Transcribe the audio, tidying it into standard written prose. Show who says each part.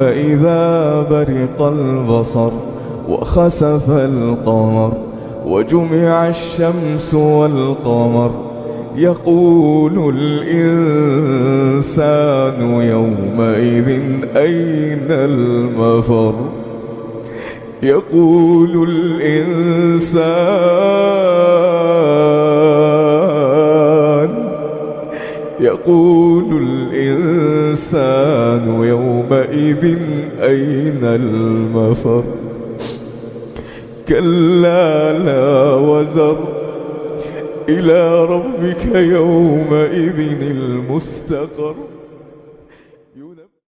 Speaker 1: فإذا برق البصر وخسف القمر وجمع الشمس والقمر يقول الإنسان يومئذ أين المفر يقول الإنسان يومئذ أين المفر كلا لا وزر إلى ربك يومئذ المستقر